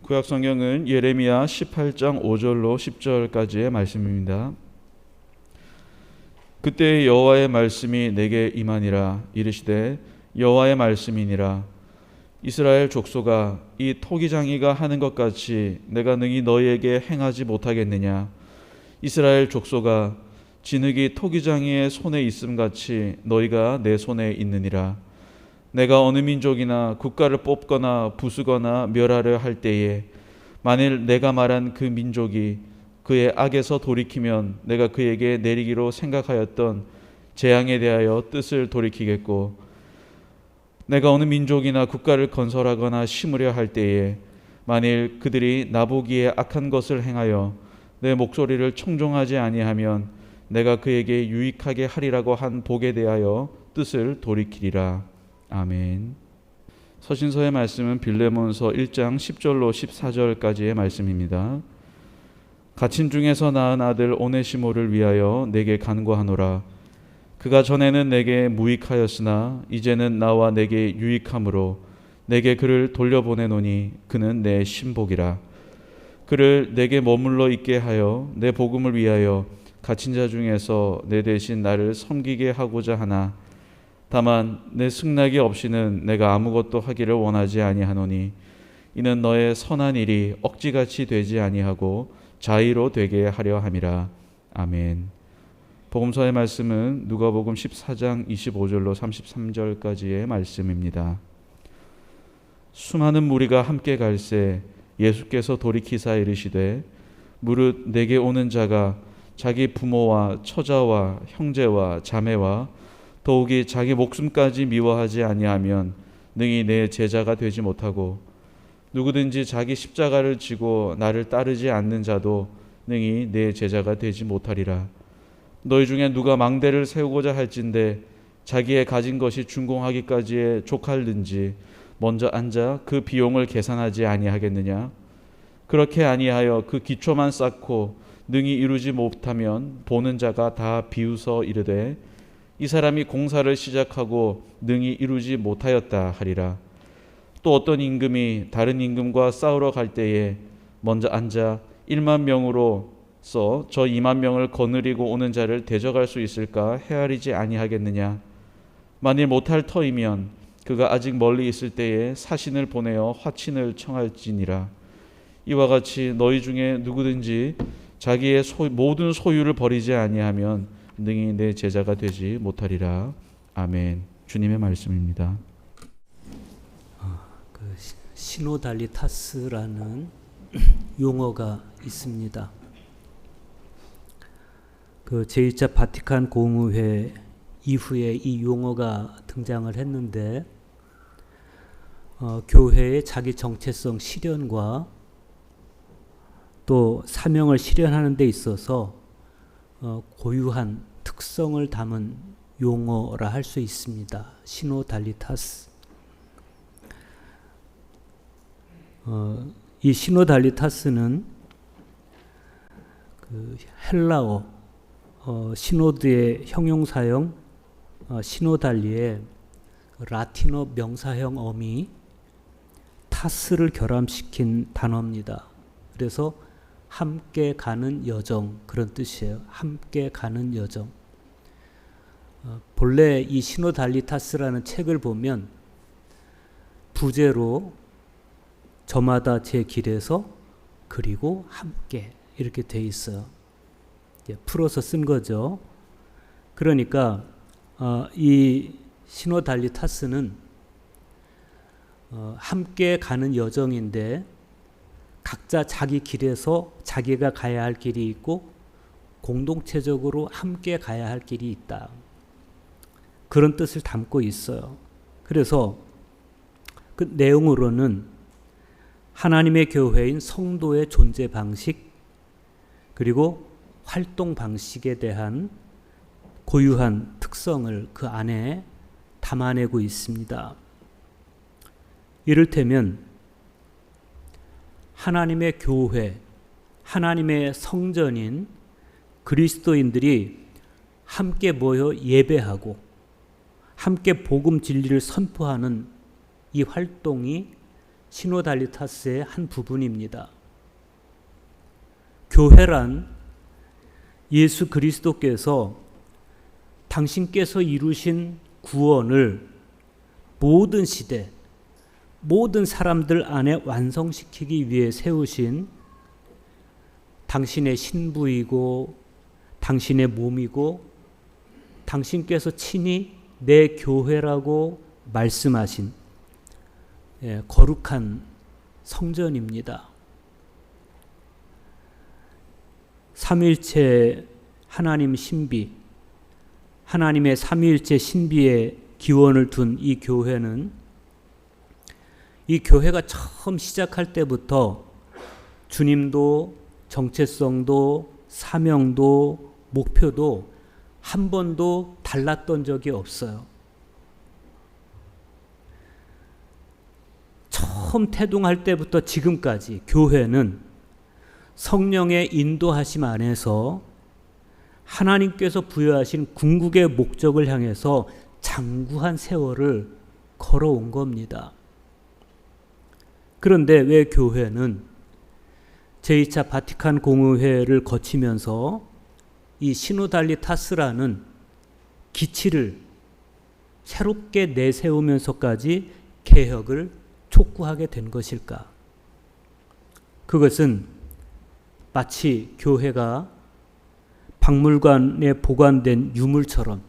구약 성경은 예레미야 18장 5절로 10절까지의 말씀입니다. 그때 여호와의 말씀이 내게 임하니라. 이르시되 여호와의 말씀이니라. 이스라엘 족속아, 이 토기장이가 하는 것 같이 내가 능히 너희에게 행하지 못하겠느냐? 이스라엘 족속아, 진흙이 토기장이의 손에 있음 같이 너희가 내 손에 있느니라. 내가 어느 민족이나 국가를 뽑거나 부수거나 멸하려 할 때에 만일 내가 말한 그 민족이 그의 악에서 돌이키면 내가 그에게 내리기로 생각하였던 재앙에 대하여 뜻을 돌이키겠고, 내가 어느 민족이나 국가를 건설하거나 심으려 할 때에 만일 그들이 나보기에 악한 것을 행하여 내 목소리를 청종하지 아니하면 내가 그에게 유익하게 하리라고 한 복에 대하여 뜻을 돌이키리라. 아멘. 서신서의 말씀은 빌레몬서 1장 10절로 14절까지의 말씀입니다. 갇힌 중에서 낳은 아들 오네시모를 위하여 내게 간구하노라. 그가 전에는 내게 무익하였으나 이제는 나와 내게 유익함으로 내게 그를 돌려보내노니 그는 내 신복이라. 그를 내게 머물러 있게 하여 내 복음을 위하여 갇힌 자 중에서 내 대신 나를 섬기게 하고자 하나, 다만 내 승낙이 없이는 내가 아무것도 하기를 원하지 아니하노니 이는 너의 선한 일이 억지같이 되지 아니하고 자의로 되게 하려 함이라. 아멘. 복음서의 말씀은 누가복음 14장 25절로 33절까지의 말씀입니다. 수많은 무리가 함께 갈새 예수께서 돌이키사 이르시되 무릇 내게 오는 자가 자기 부모와 처자와 형제와 자매와 더욱이 자기 목숨까지 미워하지 아니하면 능히 내 제자가 되지 못하고, 누구든지 자기 십자가를 지고 나를 따르지 않는 자도 능히 내 제자가 되지 못하리라. 너희 중에 누가 망대를 세우고자 할진대 자기의 가진 것이 준공하기까지에 족할는지 먼저 앉아 그 비용을 계산하지 아니하겠느냐? 그렇게 아니하여 그 기초만 쌓고 능히 이루지 못하면 보는 자가 다 비웃어 이르되 이 사람이 공사를 시작하고 능히 이루지 못하였다 하리라. 또 어떤 임금이 다른 임금과 싸우러 갈 때에 먼저 앉아 1만 명으로서 저 2만 명을 거느리고 오는 자를 대적할 수 있을까 헤아리지 아니하겠느냐? 만일 못할 터이면 그가 아직 멀리 있을 때에 사신을 보내어 화친을 청할지니라. 이와 같이 너희 중에 누구든지 자기의 모든 소유를 버리지 아니하면 능히 내 제자가 되지 못하리라. 아멘. 주님의 말씀입니다. 시노달리타스라는 용어가 있습니다. 그 제2차 바티칸 공의회 이후에 이 용어가 등장을 했는데, 교회의 자기 정체성 실현과 또 사명을 실현하는 데 있어서 고유한 특성을 담은 용어라 할 수 있습니다. 시노달리타스. 이 시노달리타스는 그 헬라어 시노드의 형용사형 시노달리의 라틴어 명사형 어미 타스를 결함시킨 단어입니다. 그래서 함께 가는 여정, 그런 뜻이에요. 함께 가는 여정. 본래 이 시노달리타스라는 책을 보면 부제로 저마다 제 길에서 그리고 함께 이렇게 돼 있어요. 풀어서 쓴 거죠. 그러니까 이 시노달리타스는 함께 가는 여정인데 각자 자기 길에서 자기가 가야 할 길이 있고 공동체적으로 함께 가야 할 길이 있다. 그런 뜻을 담고 있어요. 그래서 그 내용으로는 하나님의 교회인 성도의 존재 방식 그리고 활동 방식에 대한 고유한 특성을 그 안에 담아내고 있습니다. 이를테면 하나님의 교회, 하나님의 성전인 그리스도인들이 함께 모여 예배하고 함께 복음 진리를 선포하는 이 활동이 시노달리타스의 한 부분입니다. 교회란 예수 그리스도께서 당신께서 이루신 구원을 모든 시대, 모든 사람들 안에 완성시키기 위해 세우신 당신의 신부이고 당신의 몸이고 당신께서 친히 내 교회라고 말씀하신 거룩한 성전입니다. 삼위일체 하나님 신비, 하나님의 삼위일체 신비의 기원을 둔 이 교회는 이 교회가 처음 시작할 때부터 주님도 정체성도 사명도 목표도 한 번도 달랐던 적이 없어요. 처음 태동할 때부터 지금까지 교회는 성령의 인도하심 안에서 하나님께서 부여하신 궁극의 목적을 향해서 장구한 세월을 걸어온 겁니다. 그런데 왜 교회는 제2차 바티칸 공의회를 거치면서 이 시노달리타스라는 기치를 새롭게 내세우면서까지 개혁을 촉구하게 된 것일까? 그것은 마치 교회가 박물관에 보관된 유물처럼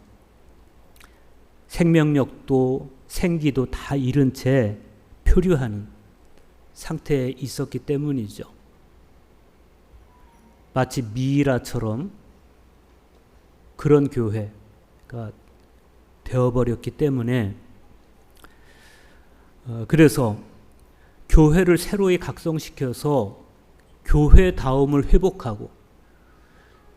생명력도 생기도 다 잃은 채 표류하는 상태에 있었기 때문이죠. 마치 미이라처럼 그런 교회가 되어버렸기 때문에 그래서 교회를 새로이 각성시켜서 교회다움을 회복하고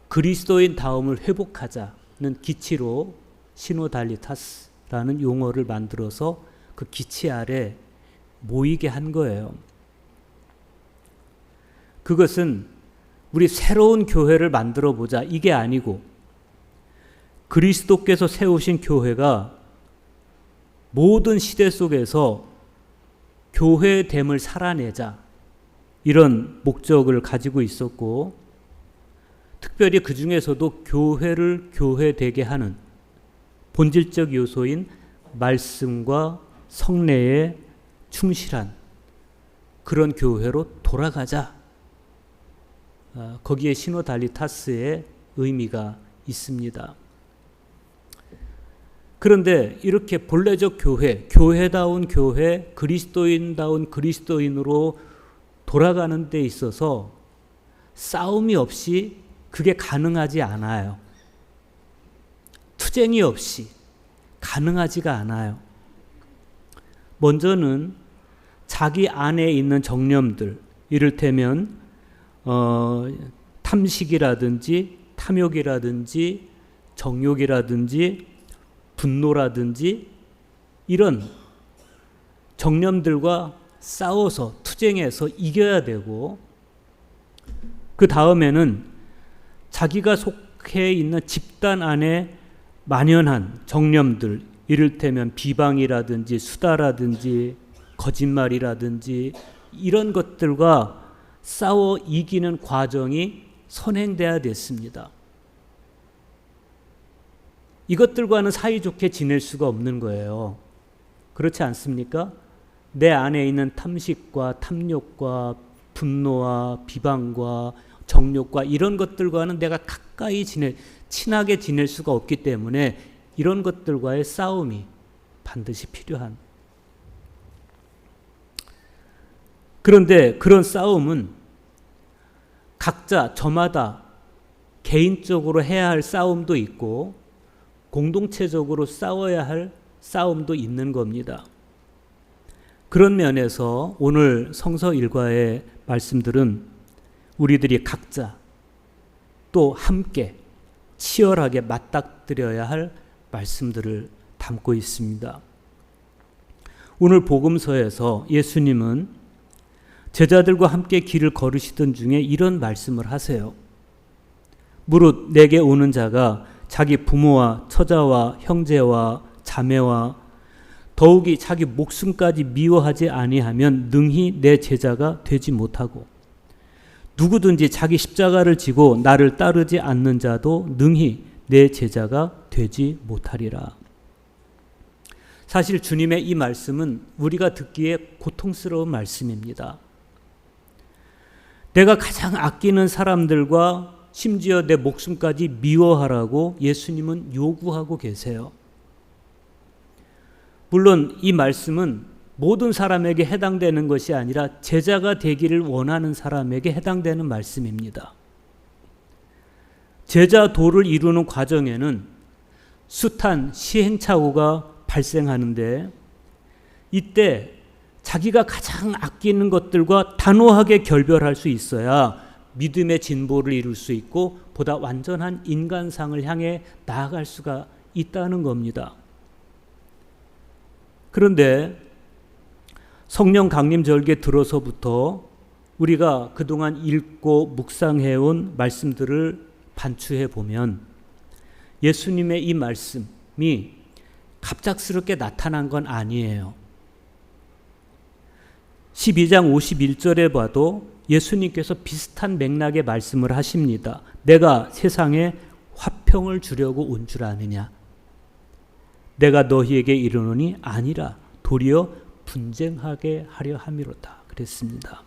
그리스도인다움을 회복하자는 기치로 시노달리타스라는 용어를 만들어서 그 기치 아래 모이게 한 거예요. 그것은 우리 새로운 교회를 만들어 보자 이게 아니고 그리스도께서 세우신 교회가 모든 시대 속에서 교회됨을 살아내자 이런 목적을 가지고 있었고 특별히 그 중에서도 교회를 교회되게 하는 본질적 요소인 말씀과 성례에 충실한 그런 교회로 돌아가자. 거기에 시노달리타스의 의미가 있습니다. 그런데 이렇게 본래적 교회, 교회다운 교회, 그리스도인다운 그리스도인으로 돌아가는 데 있어서 싸움이 없이 그게 가능하지 않아요. 투쟁이 없이 가능하지가 않아요. 먼저는 자기 안에 있는 정념들, 이를테면 탐식이라든지 탐욕이라든지 정욕이라든지 분노라든지 이런 정념들과 싸워서 투쟁해서 이겨야 되고 그 다음에는 자기가 속해 있는 집단 안에 만연한 정념들 이를테면 비방이라든지 수다라든지 거짓말이라든지 이런 것들과 싸워 이기는 과정이 선행돼야 됐습니다. 이것들과는 사이좋게 지낼 수가 없는 거예요. 그렇지 않습니까? 내 안에 있는 탐식과 탐욕과 분노와 비방과 정욕과 이런 것들과는 내가 가까이 친하게 지낼 수가 없기 때문에 이런 것들과의 싸움이 반드시 필요한. 그런데 그런 싸움은 각자 저마다 개인적으로 해야 할 싸움도 있고 공동체적으로 싸워야 할 싸움도 있는 겁니다. 그런 면에서 오늘 성서 일과의 말씀들은 우리들이 각자 또 함께 치열하게 맞닥뜨려야 할 말씀들을 담고 있습니다. 오늘 복음서에서 예수님은 제자들과 함께 길을 걸으시던 중에 이런 말씀을 하세요. 무릇 내게 오는 자가 자기 부모와 처자와 형제와 자매와 더욱이 자기 목숨까지 미워하지 아니하면 능히 내 제자가 되지 못하고 누구든지 자기 십자가를 지고 나를 따르지 않는 자도 능히 내 제자가 되지 못하리라. 사실 주님의 이 말씀은 우리가 듣기에 고통스러운 말씀입니다. 내가 가장 아끼는 사람들과 심지어 내 목숨까지 미워하라고 예수님은 요구하고 계세요. 물론 이 말씀은 모든 사람에게 해당되는 것이 아니라 제자가 되기를 원하는 사람에게 해당되는 말씀입니다. 제자 도를 이루는 과정에는 숱한 시행착오가 발생하는데 이때 자기가 가장 아끼는 것들과 단호하게 결별할 수 있어야 믿음의 진보를 이룰 수 있고 보다 완전한 인간상을 향해 나아갈 수가 있다는 겁니다. 그런데 성령 강림 절기에 들어서부터 우리가 그동안 읽고 묵상해온 말씀들을 반추해 보면 예수님의 이 말씀이 갑작스럽게 나타난 건 아니에요. 12장 51절에 봐도 예수님께서 비슷한 맥락의 말씀을 하십니다. 내가 세상에 화평을 주려고 온 줄 아느냐? 내가 너희에게 이르노니 아니라 도리어 분쟁하게 하려 함이로다. 그랬습니다.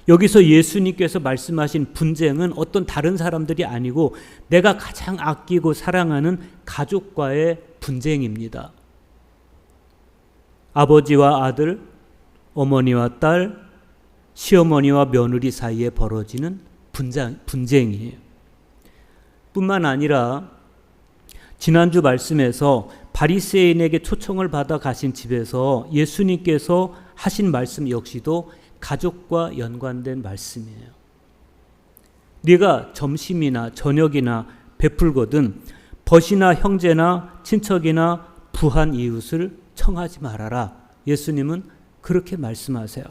여기서 예수님께서 말씀하신 분쟁은 어떤 다른 사람들이 아니고 내가 가장 아끼고 사랑하는 가족과의 분쟁입니다. 아버지와 아들, 어머니와 딸, 시어머니와 며느리 사이에 벌어지는 분쟁이에요. 뿐만 아니라 지난주 말씀에서 바리새인에게 초청을 받아 가신 집에서 예수님께서 하신 말씀 역시도 가족과 연관된 말씀이에요. 네가 점심이나 저녁이나 베풀거든 벗이나 형제나 친척이나 부한 이웃을 청하지 말아라. 예수님은 그렇게 말씀하세요.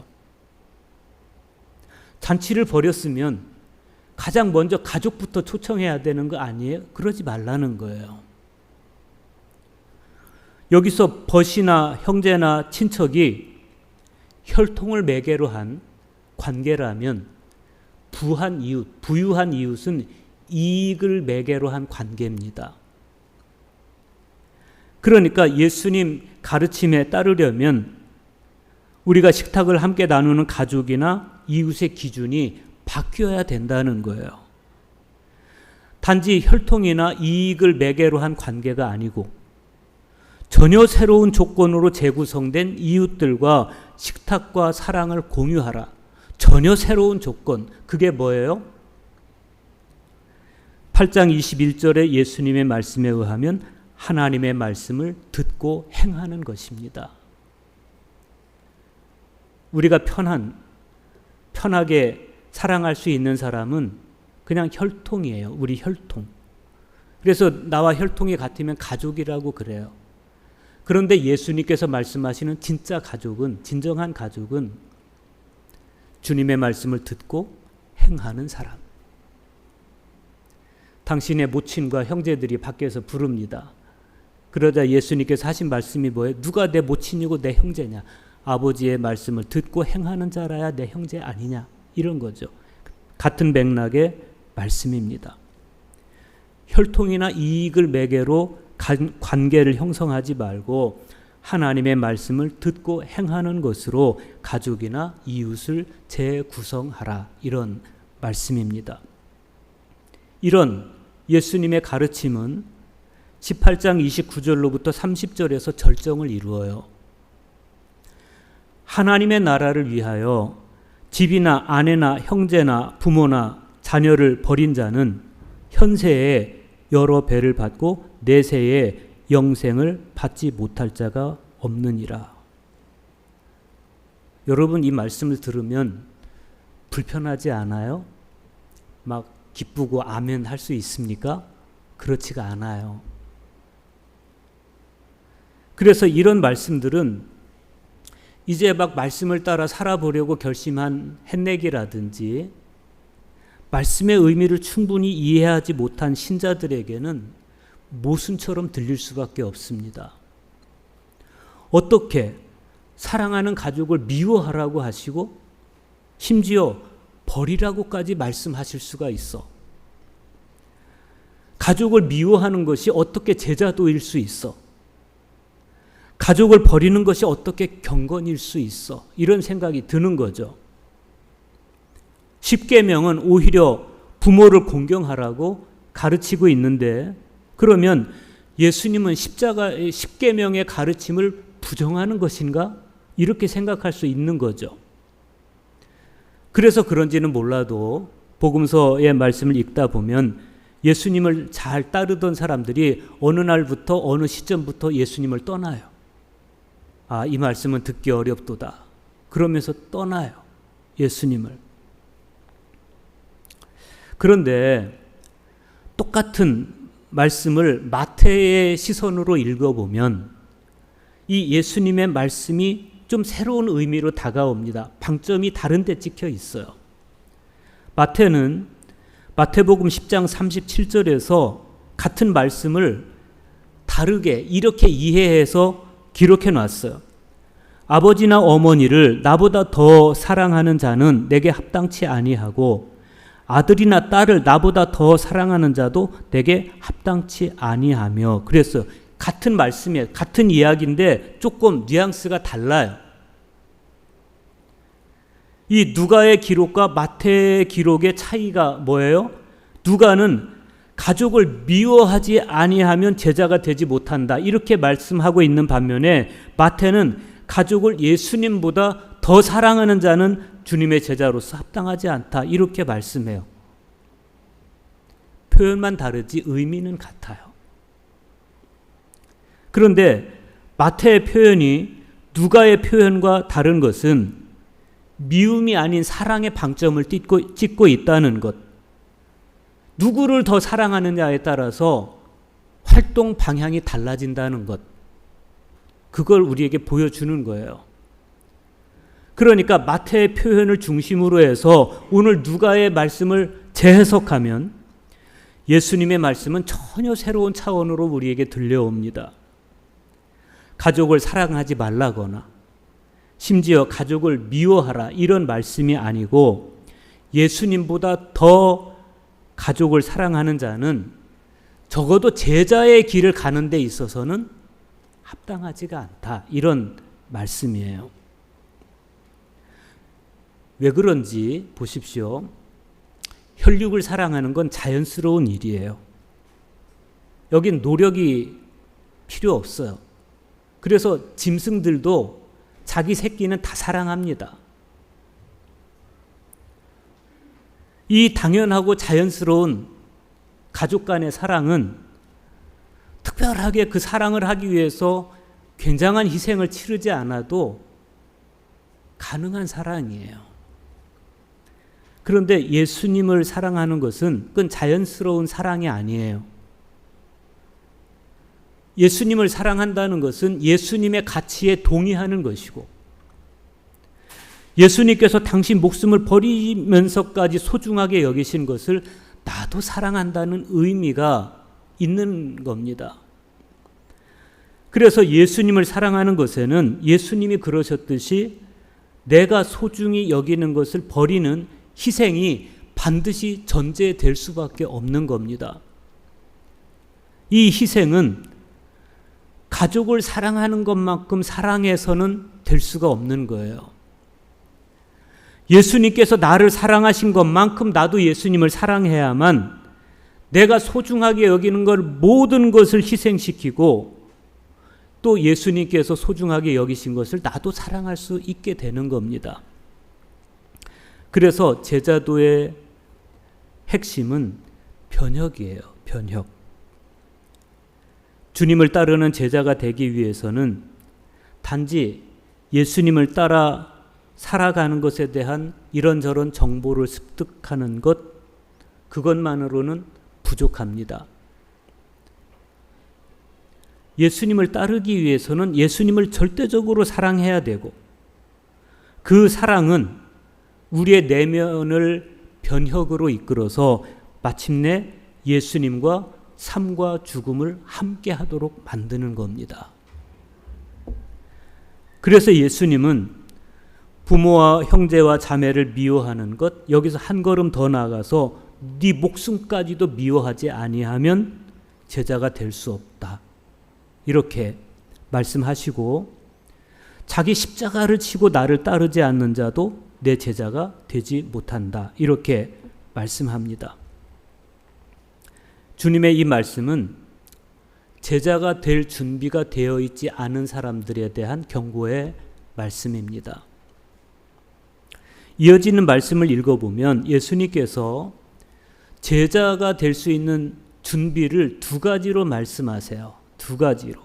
잔치를 벌였으면 가장 먼저 가족부터 초청해야 되는 거 아니에요? 그러지 말라는 거예요. 여기서 벗이나 형제나 친척이 혈통을 매개로 한 관계라면 부유한 이웃은 이익을 매개로 한 관계입니다. 그러니까 예수님 가르침에 따르려면 우리가 식탁을 함께 나누는 가족이나 이웃의 기준이 바뀌어야 된다는 거예요. 단지 혈통이나 이익을 매개로 한 관계가 아니고 전혀 새로운 조건으로 재구성된 이웃들과 식탁과 사랑을 공유하라. 전혀 새로운 조건. 그게 뭐예요? 8장 21절의 예수님의 말씀에 의하면 하나님의 말씀을 듣고 행하는 것입니다. 우리가 편하게 사랑할 수 있는 사람은 그냥 혈통이에요. 우리 혈통. 그래서 나와 혈통이 같으면 가족이라고 그래요. 그런데 예수님께서 말씀하시는 진정한 가족은 주님의 말씀을 듣고 행하는 사람. 당신의 모친과 형제들이 밖에서 부릅니다. 그러자 예수님께서 하신 말씀이 뭐예요? 누가 내 모친이고 내 형제냐? 아버지의 말씀을 듣고 행하는 자라야 내 형제 아니냐? 이런 거죠. 같은 맥락의 말씀입니다. 혈통이나 이익을 매개로 관계를 형성하지 말고 하나님의 말씀을 듣고 행하는 것으로 가족이나 이웃을 재구성하라. 이런 말씀입니다. 이런 예수님의 가르침은 18장 29절로부터 30절에서 절정을 이루어요. 하나님의 나라를 위하여 집이나 아내나 형제나 부모나 자녀를 버린 자는 현세에 여러 배를 받고 내세에 영생을 받지 못할 자가 없느니라. 여러분, 이 말씀을 들으면 불편하지 않아요? 막 기쁘고 아멘 할 수 있습니까? 그렇지가 않아요. 그래서 이런 말씀들은 이제 막 말씀을 따라 살아보려고 결심한 햇내기라든지 말씀의 의미를 충분히 이해하지 못한 신자들에게는 모순처럼 들릴 수밖에 없습니다. 어떻게 사랑하는 가족을 미워하라고 하시고 심지어 버리라고까지 말씀하실 수가 있어? 가족을 미워하는 것이 어떻게 제자도일 수 있어? 가족을 버리는 것이 어떻게 경건일 수 있어? 이런 생각이 드는 거죠. 십계명은 오히려 부모를 공경하라고 가르치고 있는데, 그러면 예수님은 십계명의 가르침을 부정하는 것인가? 이렇게 생각할 수 있는 거죠. 그래서 그런지는 몰라도 복음서의 말씀을 읽다 보면 예수님을 잘 따르던 사람들이 어느 날부터 어느 시점부터 예수님을 떠나요. 아, 이 말씀은 듣기 어렵도다. 그러면서 떠나요. 예수님을. 그런데 똑같은 말씀을 마태의 시선으로 읽어보면 이 예수님의 말씀이 좀 새로운 의미로 다가옵니다. 방점이 다른 데 찍혀 있어요. 마태는 마태복음 10장 37절에서 같은 말씀을 다르게 이렇게 이해해서 기록해 놨어요. 아버지나 어머니를 나보다 더 사랑하는 자는 내게 합당치 아니하고 아들이나 딸을 나보다 더 사랑하는 자도 내게 합당치 아니하며. 그래서 같은 말씀이에요. 같은 이야기인데 조금 뉘앙스가 달라요. 이 누가의 기록과 마태의 기록의 차이가 뭐예요? 누가는 가족을 미워하지 아니하면 제자가 되지 못한다, 이렇게 말씀하고 있는 반면에 마태는 가족을 예수님보다 더 사랑하는 자는 주님의 제자로서 합당하지 않다, 이렇게 말씀해요. 표현만 다르지 의미는 같아요. 그런데 마태의 표현이 누가의 표현과 다른 것은 미움이 아닌 사랑의 방점을 찍고 있다는 것. 누구를 더 사랑하느냐에 따라서 활동 방향이 달라진다는 것. 그걸 우리에게 보여주는 거예요. 그러니까 마태의 표현을 중심으로 해서 오늘 누가의 말씀을 재해석하면 예수님의 말씀은 전혀 새로운 차원으로 우리에게 들려옵니다. 가족을 사랑하지 말라거나 심지어 가족을 미워하라, 이런 말씀이 아니고 예수님보다 더 가족을 사랑하는 자는 적어도 제자의 길을 가는 데 있어서는 합당하지가 않다, 이런 말씀이에요. 왜 그런지 보십시오. 혈육을 사랑하는 건 자연스러운 일이에요. 여긴 노력이 필요 없어요. 그래서 짐승들도 자기 새끼는 다 사랑합니다. 이 당연하고 자연스러운 가족 간의 사랑은 특별하게 그 사랑을 하기 위해서 굉장한 희생을 치르지 않아도 가능한 사랑이에요. 그런데 예수님을 사랑하는 것은 그건 자연스러운 사랑이 아니에요. 예수님을 사랑한다는 것은 예수님의 가치에 동의하는 것이고, 예수님께서 당신 목숨을 버리면서까지 소중하게 여기신 것을 나도 사랑한다는 의미가 있는 겁니다. 그래서 예수님을 사랑하는 것에는 예수님이 그러셨듯이 내가 소중히 여기는 것을 버리는 희생이 반드시 전제될 수밖에 없는 겁니다. 이 희생은 가족을 사랑하는 것만큼 사랑해서는 될 수가 없는 거예요. 예수님께서 나를 사랑하신 것만큼 나도 예수님을 사랑해야만 내가 소중하게 여기는 걸 모든 것을 희생시키고 또 예수님께서 소중하게 여기신 것을 나도 사랑할 수 있게 되는 겁니다. 그래서 제자도의 핵심은 변혁이에요. 변혁. 주님을 따르는 제자가 되기 위해서는 단지 예수님을 따라 살아가는 것에 대한 이런저런 정보를 습득하는 것, 그것만으로는 부족합니다. 예수님을 따르기 위해서는 예수님을 절대적으로 사랑해야 되고, 그 사랑은 우리의 내면을 변혁으로 이끌어서 마침내 예수님과 삶과 죽음을 함께 하도록 만드는 겁니다. 그래서 예수님은 부모와 형제와 자매를 미워하는 것, 여기서 한 걸음 더 나아가서 네 목숨까지도 미워하지 아니하면 제자가 될 수 없다. 이렇게 말씀하시고 자기 십자가를 치고 나를 따르지 않는 자도 내 제자가 되지 못한다. 이렇게 말씀합니다. 주님의 이 말씀은 제자가 될 준비가 되어 있지 않은 사람들에 대한 경고의 말씀입니다. 이어지는 말씀을 읽어보면 예수님께서 제자가 될 수 있는 준비를 두 가지로 말씀하세요. 두 가지로.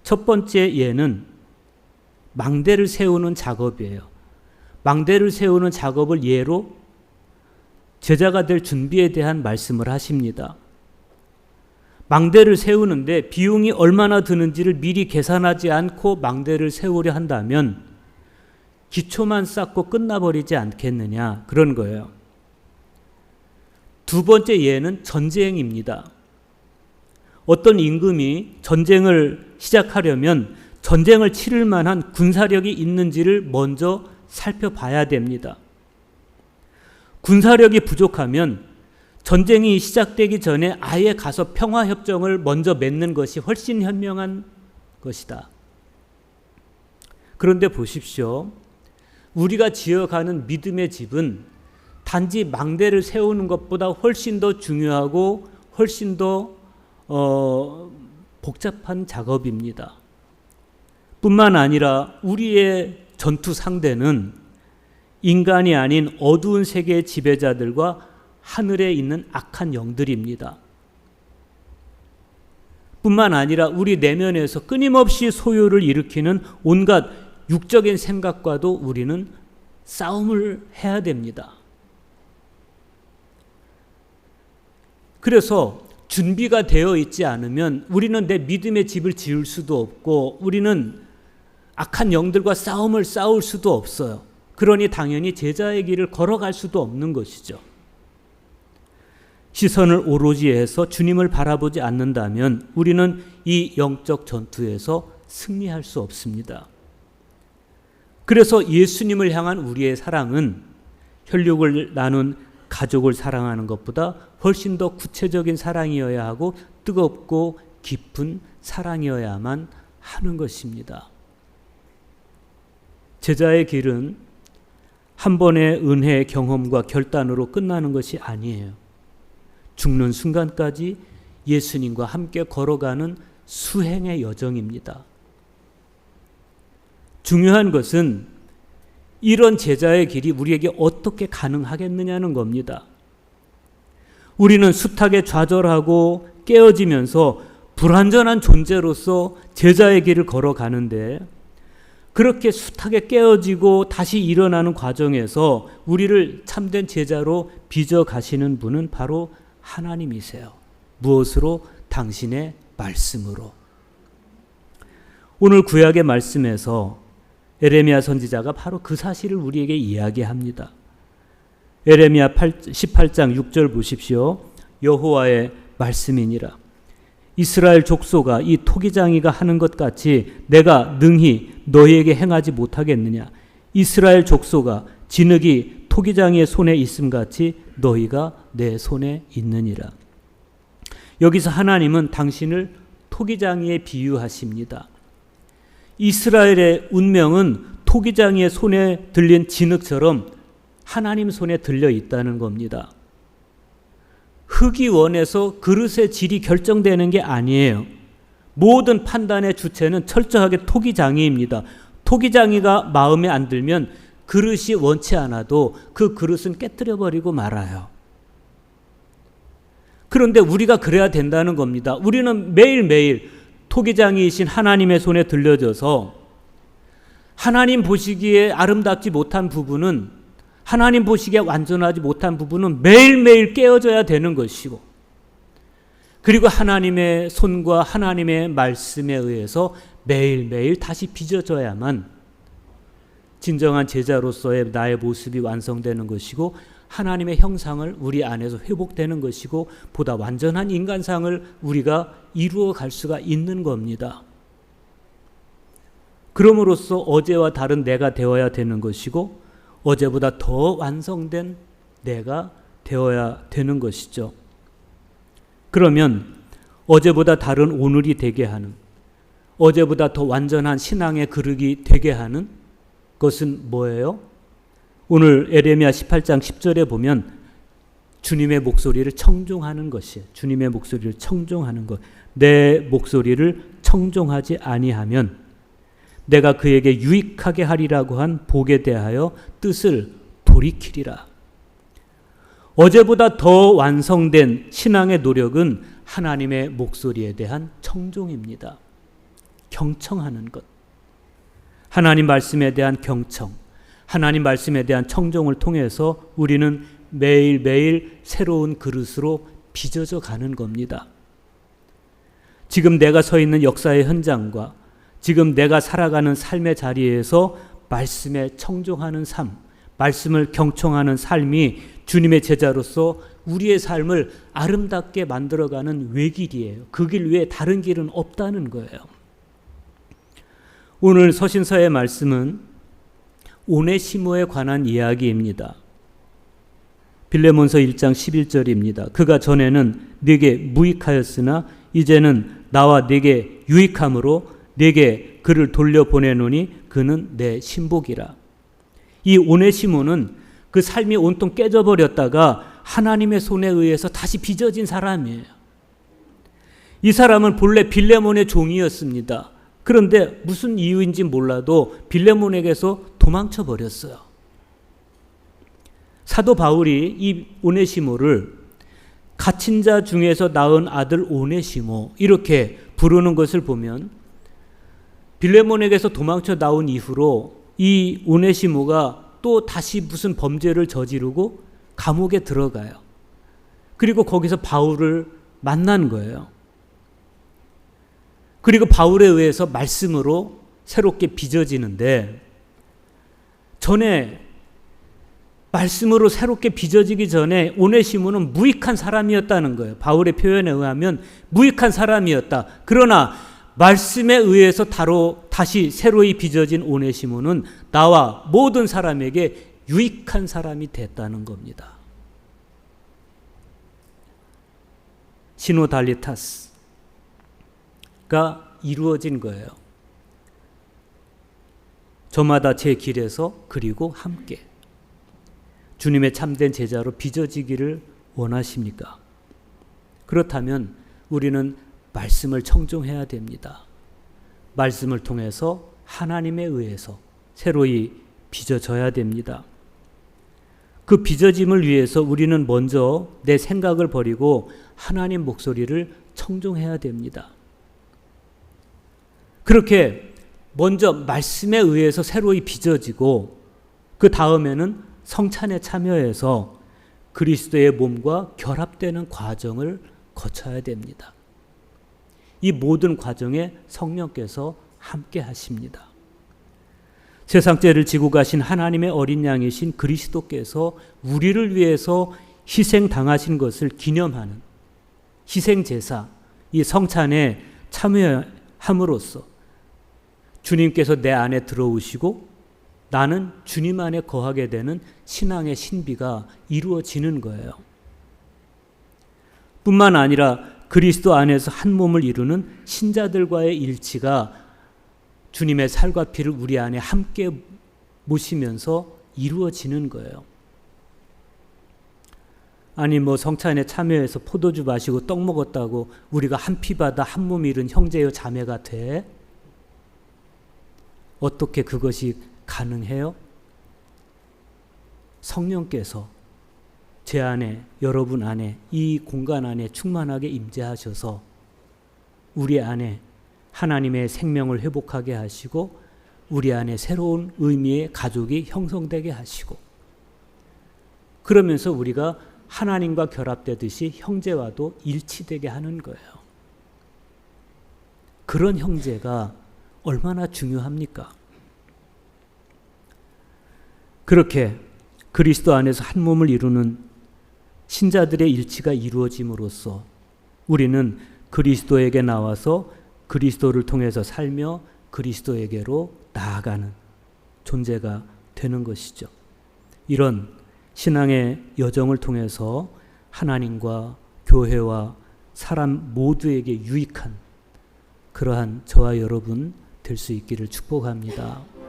첫 번째 예는 망대를 세우는 작업이에요. 망대를 세우는 작업을 예로 제자가 될 준비에 대한 말씀을 하십니다. 망대를 세우는데 비용이 얼마나 드는지를 미리 계산하지 않고 망대를 세우려 한다면 기초만 쌓고 끝나버리지 않겠느냐, 그런 거예요. 두 번째 예는 전쟁입니다. 어떤 임금이 전쟁을 시작하려면 전쟁을 치를 만한 군사력이 있는지를 먼저 살펴봐야 됩니다. 군사력이 부족하면 전쟁이 시작되기 전에 아예 가서 평화협정을 먼저 맺는 것이 훨씬 현명한 것이다. 그런데 보십시오. 우리가 지어가는 믿음의 집은 단지 망대를 세우는 것보다 훨씬 더 중요하고 훨씬 더 복잡한 작업입니다. 뿐만 아니라 우리의 전투 상대는 인간이 아닌 어두운 세계의 지배자들과 하늘에 있는 악한 영들입니다. 뿐만 아니라 우리 내면에서 끊임없이 소요를 일으키는 온갖 육적인 생각과도 우리는 싸움을 해야 됩니다. 그래서 준비가 되어 있지 않으면 우리는 내 믿음의 집을 지을 수도 없고 우리는 악한 영들과 싸울 수도 없어요. 그러니 당연히 제자의 길을 걸어갈 수도 없는 것이죠. 시선을 오로지 해서 주님을 바라보지 않는다면 우리는 이 영적 전투에서 승리할 수 없습니다. 그래서 예수님을 향한 우리의 사랑은 혈육을 나눈 가족을 사랑하는 것보다 훨씬 더 구체적인 사랑이어야 하고 뜨겁고 깊은 사랑이어야만 하는 것입니다. 제자의 길은 한 번의 은혜의 경험과 결단으로 끝나는 것이 아니에요. 죽는 순간까지 예수님과 함께 걸어가는 수행의 여정입니다. 중요한 것은 이런 제자의 길이 우리에게 어떻게 가능하겠느냐는 겁니다. 우리는 숱하게 좌절하고 깨어지면서 불완전한 존재로서 제자의 길을 걸어가는데 그렇게 숱하게 깨어지고 다시 일어나는 과정에서 우리를 참된 제자로 빚어 가시는 분은 바로 하나님이세요. 무엇으로? 당신의 말씀으로. 오늘 구약의 말씀에서 에레미야 선지자가 바로 그 사실을 우리에게 이야기합니다. 에레미야 18장 6절 보십시오. 여호와의 말씀이니라. 이스라엘 족속아, 이 토기장이가 하는 것 같이 내가 능히 너희에게 행하지 못하겠느냐. 이스라엘 족속아, 진흙이 토기장이의 손에 있음 같이 너희가 내 손에 있느니라. 여기서 하나님은 당신을 토기장이에 비유하십니다. 이스라엘의 운명은 토기장이의 손에 들린 진흙처럼 하나님 손에 들려 있다는 겁니다. 흙이 원해서 그릇의 질이 결정되는 게 아니에요. 모든 판단의 주체는 철저하게 토기장이입니다. 토기장이가 마음에 안 들면 그릇이 원치 않아도 그 그릇은 깨뜨려 버리고 말아요. 그런데 우리가 그래야 된다는 겁니다. 우리는 매일매일 토기장이이신 하나님의 손에 들려져서 하나님 보시기에 아름답지 못한 부분은, 하나님 보시기에 완전하지 못한 부분은 매일매일 깨어져야 되는 것이고, 그리고 하나님의 손과 하나님의 말씀에 의해서 매일매일 다시 빚어져야만 진정한 제자로서의 나의 모습이 완성되는 것이고, 하나님의 형상을 우리 안에서 회복되는 것이고, 보다 완전한 인간상을 우리가 이루어 갈 수가 있는 겁니다. 그럼으로써 어제와 다른 내가 되어야 되는 것이고 어제보다 더 완성된 내가 되어야 되는 것이죠. 그러면 어제보다 다른 오늘이 되게 하는, 어제보다 더 완전한 신앙의 그릇이 되게 하는 것은 뭐예요? 오늘 에레미야 18장 10절에 보면 주님의 목소리를 청종하는 것이에요. 주님의 목소리를 청종하는 것. 내 목소리를 청종하지 아니하면 내가 그에게 유익하게 하리라고 한 복에 대하여 뜻을 돌이키리라. 어제보다 더 완성된 신앙의 노력은 하나님의 목소리에 대한 청종입니다. 경청하는 것. 하나님 말씀에 대한 경청, 하나님 말씀에 대한 청종을 통해서 우리는 매일매일 새로운 그릇으로 빚어져 가는 겁니다. 지금 내가 서 있는 역사의 현장과 지금 내가 살아가는 삶의 자리에서 말씀에 청종하는 삶, 말씀을 경청하는 삶이 주님의 제자로서 우리의 삶을 아름답게 만들어가는 외길이에요. 그 길 외에 다른 길은 없다는 거예요. 오늘 서신서의 말씀은 오네시모에 관한 이야기입니다. 빌레몬서 1장 11절입니다. 그가 전에는 네게 무익하였으나 이제는 나와 네게 유익함으로 네게 그를 돌려보내노니 그는 내 신복이라. 이 오네시모는 그 삶이 온통 깨져버렸다가 하나님의 손에 의해서 다시 빚어진 사람이에요. 이 사람은 본래 빌레몬의 종이었습니다. 그런데 무슨 이유인지 몰라도 빌레몬에게서 도망쳐 버렸어요. 사도 바울이 이 오네시모를 갇힌 자 중에서 낳은 아들 오네시모 이렇게 부르는 것을 보면 빌레몬에게서 도망쳐 나온 이후로 이 오네시모가 또 다시 무슨 범죄를 저지르고 감옥에 들어가요. 그리고 거기서 바울을 만난 거예요. 그리고 바울에 의해서 말씀으로 새롭게 빚어지는데 전에 말씀으로 새롭게 빚어지기 전에 오네시모는 무익한 사람이었다는 거예요. 바울의 표현에 의하면 무익한 사람이었다. 그러나 말씀에 의해서 다시 새로이 빚어진 오네시모는 나와 모든 사람에게 유익한 사람이 됐다는 겁니다. 시노달리타스가 이루어진 거예요. 저마다 제 길에서 그리고 함께 주님의 참된 제자로 빚어지기를 원하십니까? 그렇다면 우리는 말씀을 청종해야 됩니다. 말씀을 통해서 하나님에 의해서 새로이 빚어져야 됩니다. 그 빚어짐을 위해서 우리는 먼저 내 생각을 버리고 하나님 목소리를 청종해야 됩니다. 그렇게 먼저 말씀에 의해서 새로이 빚어지고 그 다음에는 성찬에 참여해서 그리스도의 몸과 결합되는 과정을 거쳐야 됩니다. 이 모든 과정에 성령께서 함께 하십니다. 세상죄를 지고 가신 하나님의 어린 양이신 그리스도께서 우리를 위해서 희생당하신 것을 기념하는 희생제사, 이 성찬에 참여함으로써 주님께서 내 안에 들어오시고 나는 주님 안에 거하게 되는 신앙의 신비가 이루어지는 거예요. 뿐만 아니라 그리스도 안에서 한 몸을 이루는 신자들과의 일치가 주님의 살과 피를 우리 안에 함께 모시면서 이루어지는 거예요. 아니 성찬에 참여해서 포도주 마시고 떡 먹었다고 우리가 한 피 받아 한 몸 이룬 형제요 자매가 돼? 어떻게 그것이 가능해요? 성령께서 제 안에, 여러분 안에, 이 공간 안에 충만하게 임재하셔서 우리 안에 하나님의 생명을 회복하게 하시고 우리 안에 새로운 의미의 가족이 형성되게 하시고 그러면서 우리가 하나님과 결합되듯이 형제와도 일치되게 하는 거예요. 그런 형제가 얼마나 중요합니까? 그렇게 그리스도 안에서 한 몸을 이루는 신자들의 일치가 이루어짐으로써 우리는 그리스도에게 나와서 그리스도를 통해서 살며 그리스도에게로 나아가는 존재가 되는 것이죠. 이런 신앙의 여정을 통해서 하나님과 교회와 사람 모두에게 유익한 그러한 저와 여러분 될 수 있기를 축복합니다.